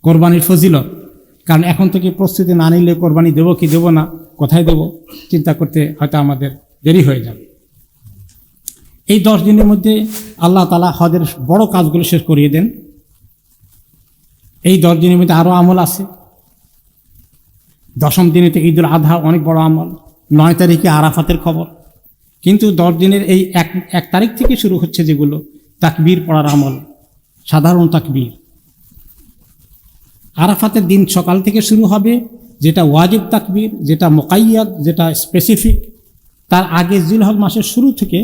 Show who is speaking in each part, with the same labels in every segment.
Speaker 1: কোরবানির ফজিলত, কারণ এখন থেকে প্রস্তুতি না নিলে কোরবানি দেবো কি দেবো না, কোথায় দেবো চিন্তা করতে হয়তো আমাদের দেরি হয়ে যাবে। এই 10 দিনের মধ্যে আল্লাহ তাআলা হজের বড় কাজগুলো শেষ করিয়ে দেন। এই 10 দিনের মধ্যে আরও আমল আছে। 10ম দিনেতে ঈদুল আজহা, অনেক বড় আমল। 9 তারিখে আরাফাতের খবর। কিন্তু 10 দিনের এই এক তারিখ থেকে শুরু হচ্ছে যেগুলো তাকবীর পড়ার আমল, সাধারণ তাকবীর। আরাফাতের দিন সকাল থেকে শুরু হবে, যেটা ওয়াজিব তাকবীর, যেটা মুকাইয়াদ, যেটা স্পেসিফিক। তার আগে জিলহজ মাসের শুরু থেকে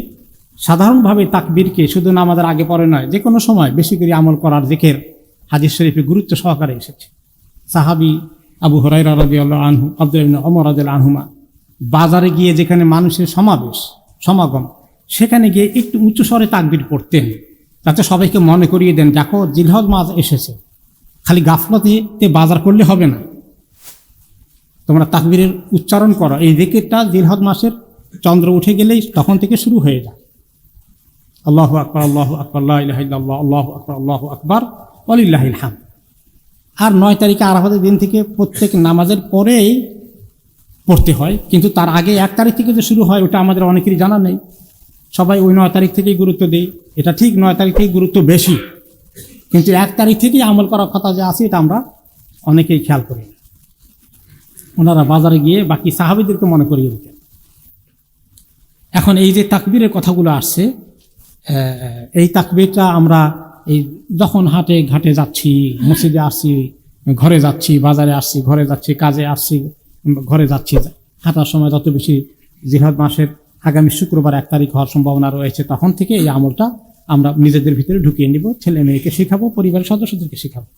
Speaker 1: সাধারণভাবে তাকবীরকে শুধু নামাজের আগে পরে নয়, যে কোনো সময় বেশি করে আমল করার জিকির হাদিস শরীফে গুরুত্ব সহকারে এসেছে। সাহাবী আবু হুরায়রা রাদিয়াল্লাহু আনহু, আব্দুল্লাহ ইবনে ওমর রাদিয়াল্লাহু আনহুমা বাজারে গিয়ে যেখানে মানুষের সমাগম, সেখানে গিয়ে একটু উঁচু স্বরে তাকবীর পড়তেন, যাতে সবাইকে মনে করিয়ে দেন, দেখো জিলহজ মাস এসেছে, খালি গাফলতে বাজার করলে হবে না, তোমরা তাকবীরের উচ্চারণ করো। এই জিকিরটা জিলহজ মাসের চন্দ্র উঠে গেলেই তখন থেকে শুরু হয়ে যায়। আল্লাহু আকবার, আল্লাহু আকবার, লা ইলাহা ইল্লাল্লাহ, আল্লাহু আকবার, আল্লাহু আকবার, ওয়ালিল্লাহিল হামদ। আর 9 তারিখে আরাফাতের দিন থেকে প্রত্যেক নামাজের পরেই পড়তে হয়, কিন্তু তার আগে 1 তারিখ থেকে যে শুরু হয় ওটা আমাদের অনেকেরই জানা নেই। সবাই ওই 9 তারিখ থেকেই গুরুত্ব দেয়। এটা ঠিক, 9 তারিখ থেকেই গুরুত্ব বেশি, কিন্তু 1 তারিখ থেকেই আমল করার কথা যে আছে এটা আমরা অনেকেই খেয়াল করি না। ওনারা বাজারে গিয়ে বাকি সাহাবীদেরকে মনে করিয়ে দিতেন। এখন এই যে তাকবীরের কথাগুলো আসছে, এই তাকবীরটা আমরা এই যখন হাটে ঘাটে যাচ্ছি, মসজিদে আসছি, ঘরে যাচ্ছি, বাজারে আসছি, ঘরে যাচ্ছি, কাজে আসছি, ঘরে যাচ্ছি, হাঁটার সময় যত বেশি জিলহজ মাসের আগামী শুক্রবার 1 তারিখ হওয়ার সম্ভাবনা রয়েছে, তখন থেকে এই আমলটা আমরা নিজেদের ভিতরে ঢুকিয়ে নিব, ছেলে মেয়েকে শেখাবো, পরিবারের সদস্যদেরকে শেখাবো।